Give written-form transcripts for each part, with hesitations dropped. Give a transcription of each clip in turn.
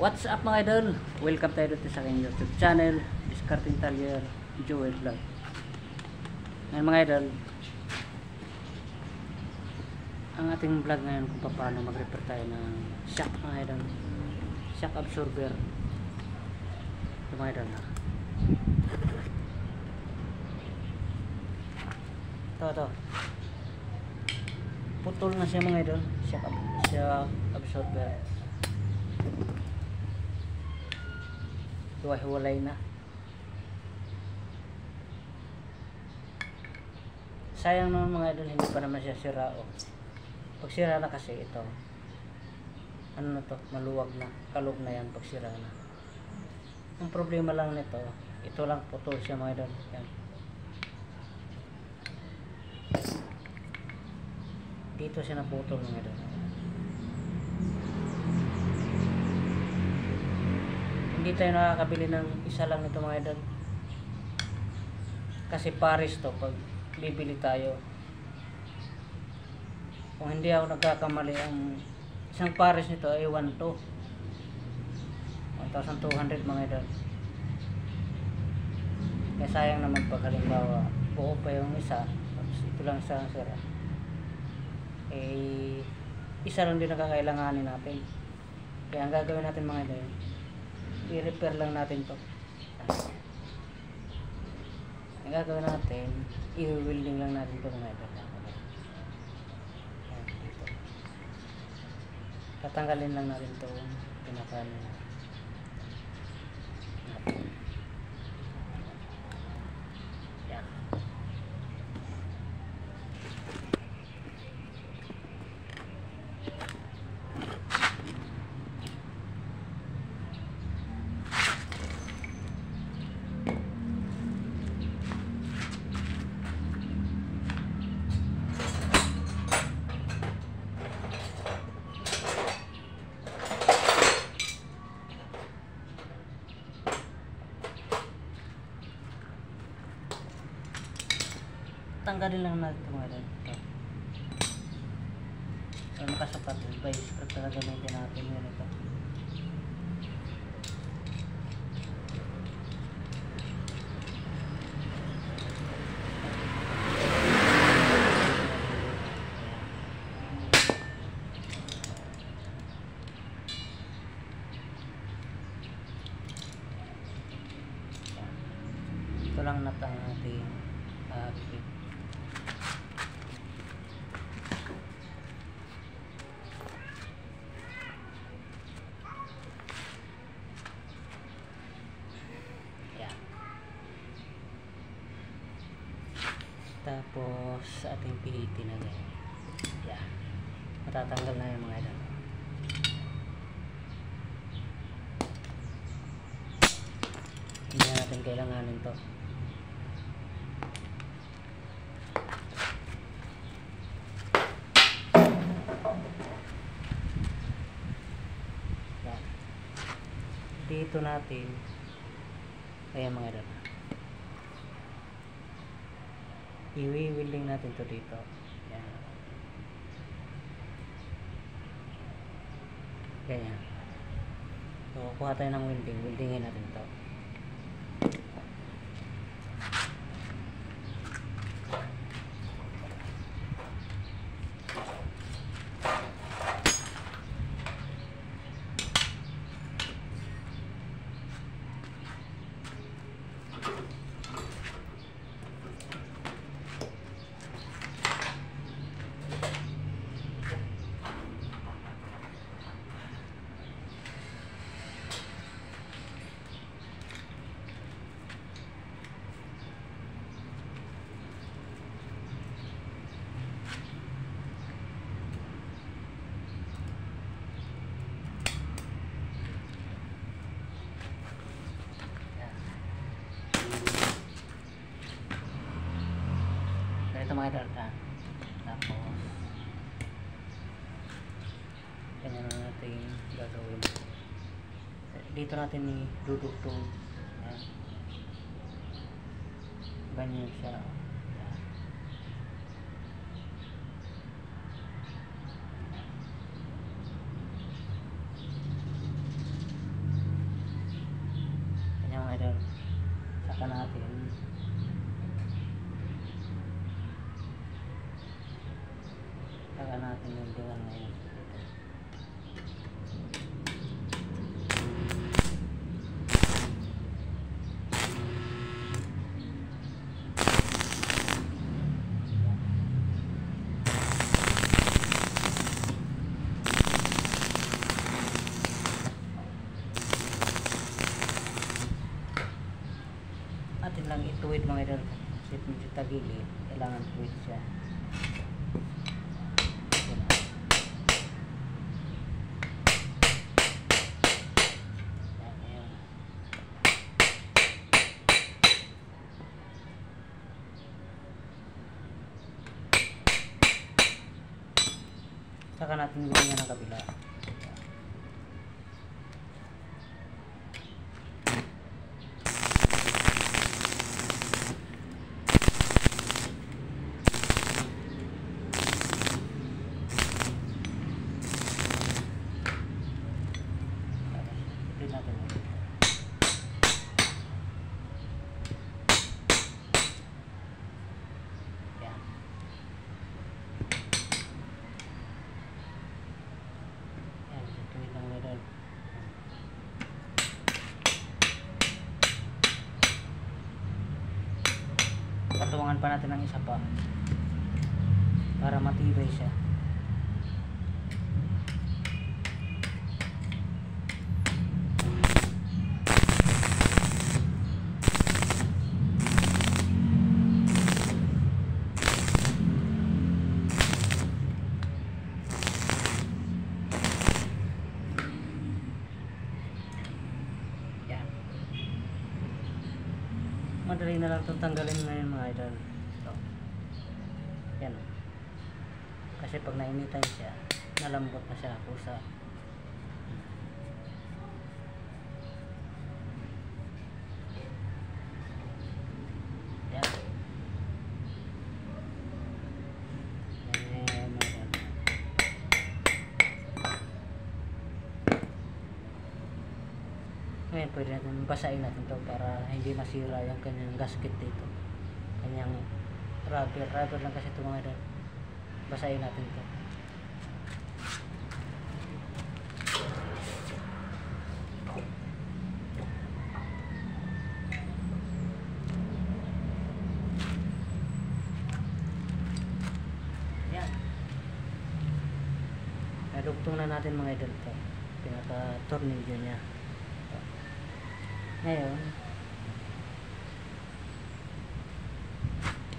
What's up mga idol? Welcome tayo dito sa aking YouTube channel, Discarding Talyer Joel Vlog. Ngayon mga idol, ang ating vlog ngayon kung paano mag-repair tayo ng shock mga idol, shock absorber. Ito mga idol na ito putol na siya mga idol, shock absorber. Hiwalay na. Sayang naman mga idol, hindi pa naman siya sira. Pag sira na kasi ito, ano na to, maluwag na, kalog na yan pag sira na. Ang problema lang nito, ito lang putol siya mga idol. Yan. Dito siya naputol mga idol. Hindi tayo nakakabili ng isa lang nito mga idol, kasi pares to pag bibili tayo. Kung hindi ako nagkakamali, ang isang pares nito ay 1,200 mga idol. Kaya sayang naman pag halimbawa buo pa yung isa, tapos ito lang isa ang sira, eh isa lang din nakakailanganin natin. Kaya ang gagawin natin mga idol, i-repair lang natin to. Ang gagawin natin, i-welding lang natin to mga idol. Dito. Tatanggalin lang natin to pinakano natin. Yan. Tanggalin lang natin ito mga idol. So, nakasapat yun. By script talaga gamitin natin yun ito. Ito lang natang natin bibig. Tapos ating pilitin na ganyan. Yan. Matatanggal na yung mga idol. Hindi natin kailanganin to. Yan. Dito natin, ayan mga idol, i-welding natin to dito. Yan. Ganyan. So, kuha tayo ng weldingin natin to. Ito mga idol. Tapos ganyan na natin gagawin. Dito natin i-dudugtong. Ganyan siya. idol. Saka natin yung diwan ngayon. Atin lang ituwid mga idol kasi medyo tagilid, kailangan tuwid siya. Saka natin gawin ng kabila. Patuwangan pa natin ng isa pa para matibay siya. Madali na lang itong tanggalin ngayon mga idol. So, yan. Kasi pag nainitan siya, nalambot na siya kusa. Yan. Yan mga idol. Ngayon pwede natin basahin natin to para hindi masira yung kanyang gasket dito, kanyang rubber lang kasi ito mga idol. Basahin natin to. Yan, nadugtong na natin mga idol to, pinaka tornilyo nya. Ngayon,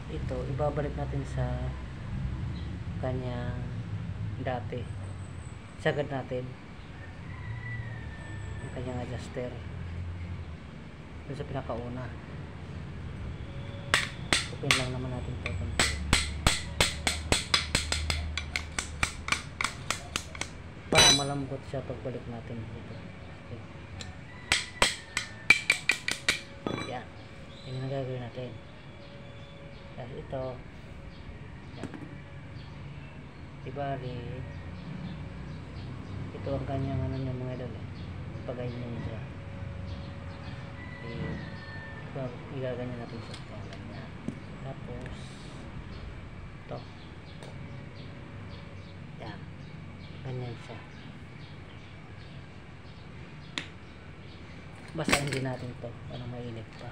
ito ibabalik natin sa kanyang dati. Sagad natin yung kanyang adjuster dun sa pinakauna. Open lang naman natin ito para malambot siya pagbalik natin dito. Okay. Yan, yun ang gagawin natin. Kasi ito, yan, ibali ito ang kanyang ano niya mga idol, pagayin niya siya. Igaganyan natin siya ganyan. Tapos ito, yan, ganyan siya. Basahin din natin to para mainit pa.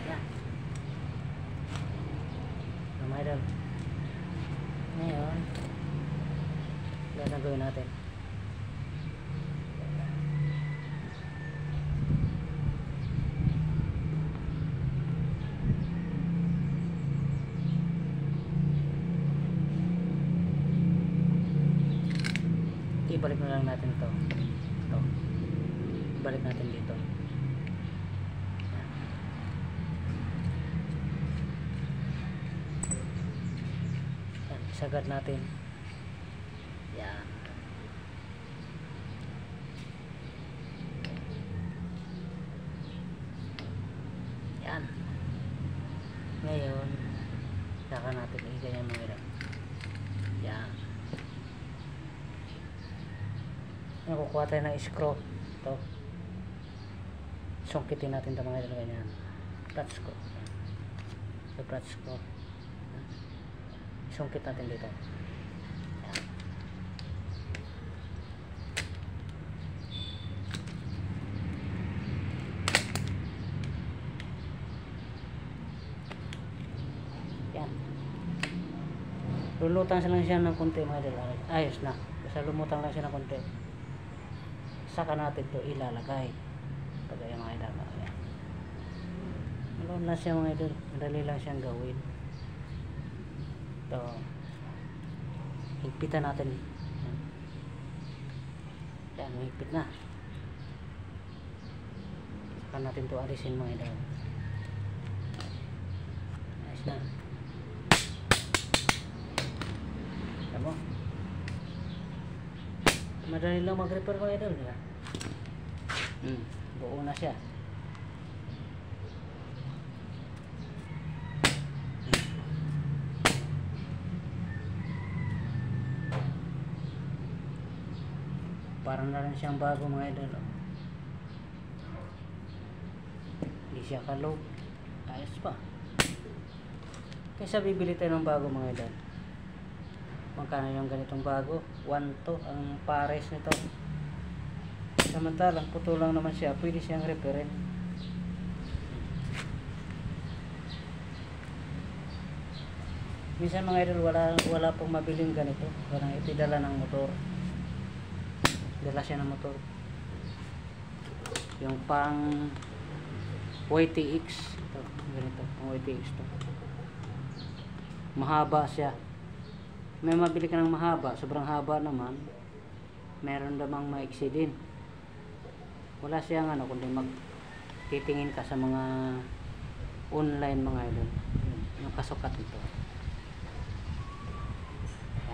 Yan. Mga idol, ngayon gagawin natin. Ibalik na lang natin to. Ibalik natin dito. Yan, sagad natin. Yan. Yan. Ngayon, saka natin iganyan mo rin. Yan. Kukuha tayo ng screw. Ito. Sungkitin natin ito mga idol, ganyan. Flat screw. So, flat screw. Sungkit natin dito. Yan. Yan. Lulutang lang siya ng konti mga idol. Ayos na. Basta lumutang lang siya ng konti. Saka natin ito ilalagay. Pagaya mga idol. Ayan. Malawag na siya mga idol. Madali lang siyang gawin. Ito. Higpitan natin. Ayan. Ayan, higpit na. Saka natin ito alisin mga idol. Ayos na. Tama. Madali lang mag-repair mga idol. Diba? Buo na siya. Parang na rin siyang bago mga idol. Hindi siya kalog. Ayos pa. Kaysa bibili tayo ng bago mga idol. Magkano yung ganitong bago? 1-2 ang pares nito. Samantalang puto lang naman siya, pwede siyang repairin. Minsan mga idol, wala pong mabiling ganito. Walang itidala ng motor. Dala siya ng motor. Yung pang YTX. Ito, ganito, pang YTX to. Mahaba siya. May mabili ka ng mahaba, sobrang haba naman. Meron namang maiksi din. Wala siyang kundi magtitingin ka sa mga online mga idol. Yung kasukat nito.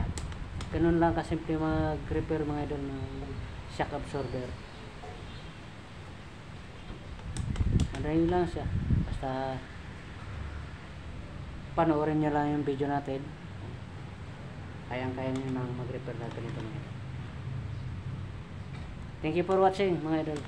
Yan. Ganun lang kasimple mag-repair mga idol ng shock absorber. Madali lang siya. Basta panoorin nyo lang yung video natin. Kayang-kaya nyo nang mag-repair natin ito mga idol. Thank you for watching mga idol.